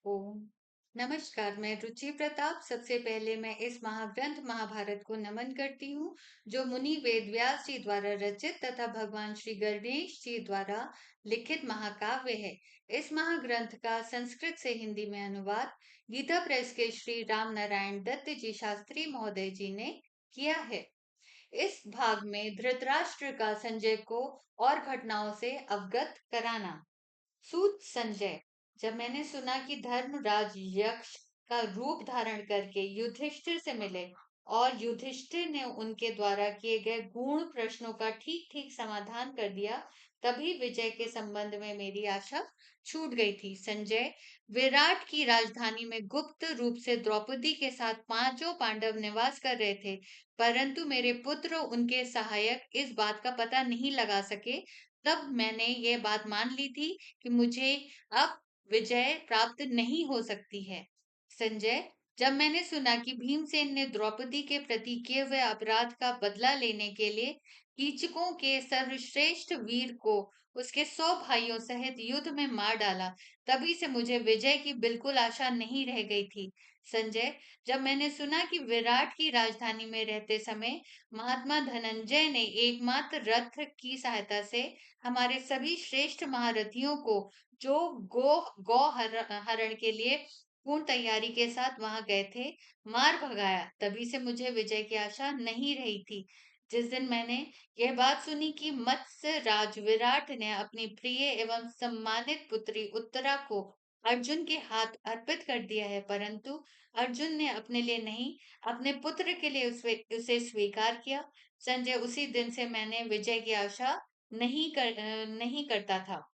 ओम नमस्कार। मैं रुचि प्रताप। सबसे पहले मैं इस महाग्रंथ महाभारत को नमन करती हूँ, जो मुनि वेद व्यास जी द्वारा रचित तथा भगवान श्री गणेश जी द्वारा लिखित महाकाव्य है। इस महाग्रंथ का संस्कृत से हिंदी में अनुवाद गीता प्रेस के श्री राम नारायण दत्त जी शास्त्री महोदय जी ने किया है। इस भाग में धृतराष्ट्र का संजय को और घटनाओं से अवगत कराना। सूत संजय। जब मैंने सुना कि धर्मराज यक्ष का रूप धारण करके युधिष्ठिर से मिले और युधिष्ठिर ने उनके द्वारा किए गए गूढ़ प्रश्नों का ठीक ठीक समाधान कर दिया, तभी विजय के संबंध में मेरी आशा छूट गई थी। संजय। विराट की राजधानी में गुप्त रूप से द्रौपदी के साथ पांचों पांडव निवास कर रहे थे, परंतु मेरे पुत्र उनके सहायक इस बात का पता नहीं लगा सके। तब मैंने ये बात मान ली थी कि मुझे अब विजय प्राप्त नहीं हो सकती है। संजय। जब मैंने सुना कि भीमसेन ने द्रौपदी के प्रति किए हुए अपराध का बदला लेने के लिए कीचकों के सर्वश्रेष्ठ वीर को उसके 100 भाइयों सहित युद्ध में मार डाला, तभी से मुझे विजय की बिल्कुल आशा नहीं रह गई थी। संजय। जब मैंने सुना कि विराट की राजधानी में रहते समय महात्मा धनंजय ने एकमात्र रथ की सहायता से हमारे सभी श्रेष्ठ महारथियों को, जो गौ हरण के लिए पूर्ण तैयारी के साथ वहां गए थे, मार भगाया, तभी से मुझे विजय की आशा नहीं रही थी। जिस दिन मैंने यह बात सुनी कि मत्स्य राज विराट ने अपनी प्रिय एवं सम्मानित पुत्री उत्तरा को अर्जुन के हाथ अर्पित कर दिया है, परंतु अर्जुन ने अपने लिए नहीं, अपने पुत्र के लिए उसे स्वीकार किया। संजय। उसी दिन से मैंने विजय की आशा नहीं करता था।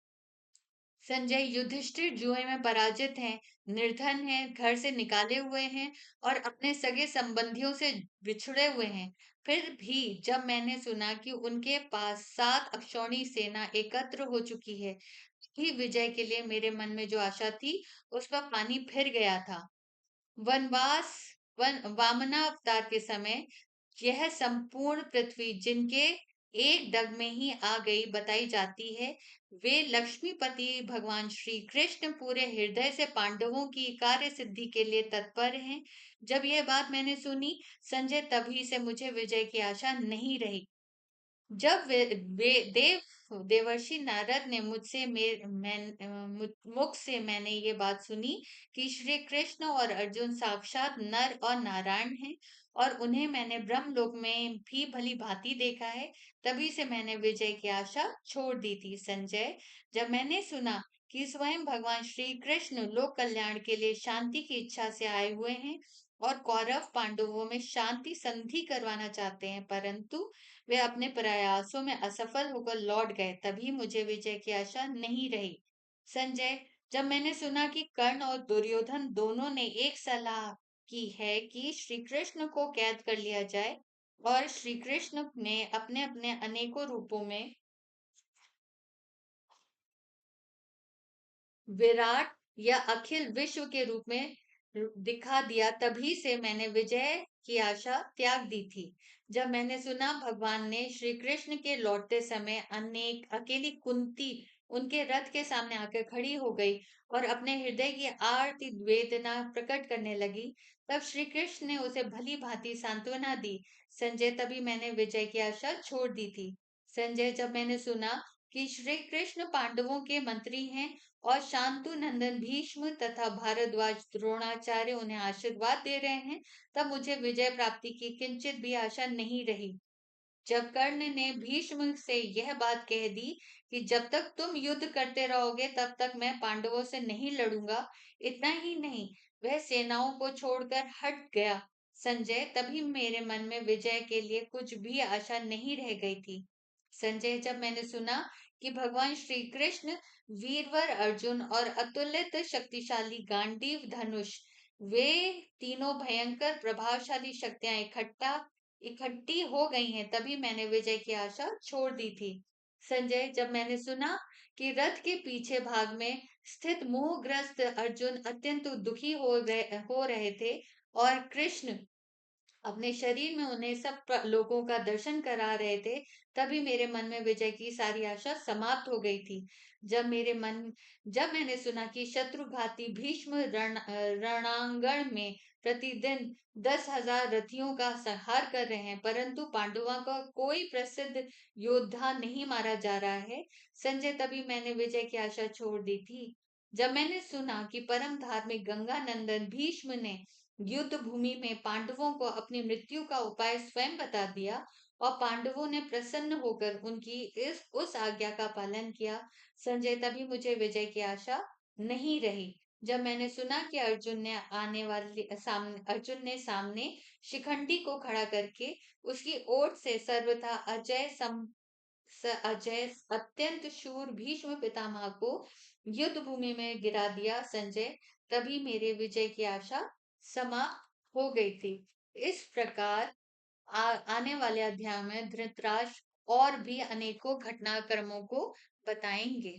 संजय। युधिष्ठिर जुए में पराजित हैं, निर्धन हैं, घर से निकाले हुए हैं और अपने सगे संबंधियों से बिछड़े हुए हैं। फिर भी जब मैंने सुना कि उनके पास 7 अक्षौणी सेना एकत्र हो चुकी है, ही विजय के लिए मेरे मन में जो आशा थी, उस पर पानी फिर गया था। वनवास वामनावतार के समय यह संपूर्ण पृथ्वी जिनके एक डग में ही आ गई बताई जाती है, वे लक्ष्मीपति भगवान श्री कृष्ण पूरे हृदय से पांडवों की कार्य सिद्धि के लिए तत्पर हैं। जब यह बात मैंने सुनी संजय, तभी से मुझे विजय की आशा नहीं रही। जब देवर्षि नारद ने मुझसे मुख से मैंने ये बात सुनी कि श्री कृष्ण और अर्जुन साक्षात नर और नारायण हैं और उन्हें मैंने ब्रह्मलोक में भी भली भांति देखा है, तभी से मैंने विजय की आशा छोड़ दी थी। संजय। जब मैंने सुना कि स्वयं भगवान श्री कृष्ण लोक कल्याण के लिए शांति की इच्छा से आए हुए हैं और कौरव पांडवों में शांति संधि करवाना चाहते हैं, परंतु वे अपने प्रयासों में असफल होकर लौट गए, तभी मुझे विजय की आशा नहीं रही। संजय। जब मैंने सुना कि कर्ण और दुर्योधन दोनों ने एक सलाह की है कि श्री कृष्ण को कैद कर लिया जाए और श्री कृष्ण ने अपने अपने अनेकों रूपों में विराट या अखिल विश्व के रूप में दिखा दिया, तभी से मैंने विजय की आशा त्याग दी थी। जब मैंने सुना भगवान ने श्री कृष्ण के लौटते समय अनेक अकेली कुंती उनके रथ के सामने आकर खड़ी हो गई और अपने हृदय की आर्ति वेदना प्रकट करने लगी, तब श्री कृष्ण ने उसे भली भांति सांत्वना दी। संजय। तभी मैंने विजय की आशा छोड़ दी थी। संजय। जब मैंने सुना कि श्री कृष्ण पांडवों के मंत्री हैं और शांतु नंदन भीष्म तथा भारद्वाज द्रोणाचार्य उन्हें आशीर्वाद दे रहे हैं, तब मुझे विजय प्राप्ति की किंचित भी आशा नहीं रही। जब कर्ण ने भीष्म से यह बात कह दी कि जब तक तुम युद्ध करते रहोगे तब तक मैं पांडवों से नहीं लड़ूंगा, इतना ही नहीं, वह सेनाओं को छोड़कर हट गया। संजय। तभी मेरे मन में विजय के लिए कुछ भी आशा नहीं रह गई थी। संजय। जब मैंने सुना कि भगवान श्री कृष्ण, वीरवर अर्जुन और अतुलित शक्तिशाली गांडीव धनुष, वे तीनों भयंकर प्रभावशाली शक्तियां इकट्ठी हो गई हैं, तभी मैंने विजय की आशा छोड़ दी थी। संजय। जब मैंने सुना कि रथ के पीछे भाग में स्थित मोहग्रस्त अर्जुन अत्यंत दुखी हो रहे थे और कृष्ण अपने शरीर में उन्हें सब लोगों का दर्शन करा रहे थे, तभी मेरे मन में विजय की सारी आशा समाप्त हो गई थी। जब मेरे मन जब मैंने सुना कि शत्रुघाती भीष्म रणांगण में प्रतिदिन 10,000 रथियों का संहार कर रहे हैं, परंतु पांडवों का कोई प्रसिद्ध योद्धा नहीं मारा जा रहा है, संजय, तभी मैंने विजय की आशा छोड़ दी थी। जब मैंने सुना कि परम धार्मिक गंगानंदन भीष्म ने युद्ध भूमि में पांडवों को अपनी मृत्यु का उपाय स्वयं बता दिया और पांडवों ने प्रसन्न होकर उनकी इस उस आज्ञा का पालन किया, संजय, तभी मुझे विजय की आशा नहीं रही। जब मैंने सुना कि अर्जुन ने सामने शिखंडी को खड़ा करके उसकी ओर से सर्वथा अजय अत्यंत शूर भीष्म पितामह को युद्ध भूमि में गिरा दिया, संजय, तभी मेरे विजय की आशा समाप्त हो गई थी। इस प्रकार आने वाले अध्याय में धृतराष्ट्र और भी अनेकों घटनाक्रमों को बताएंगे।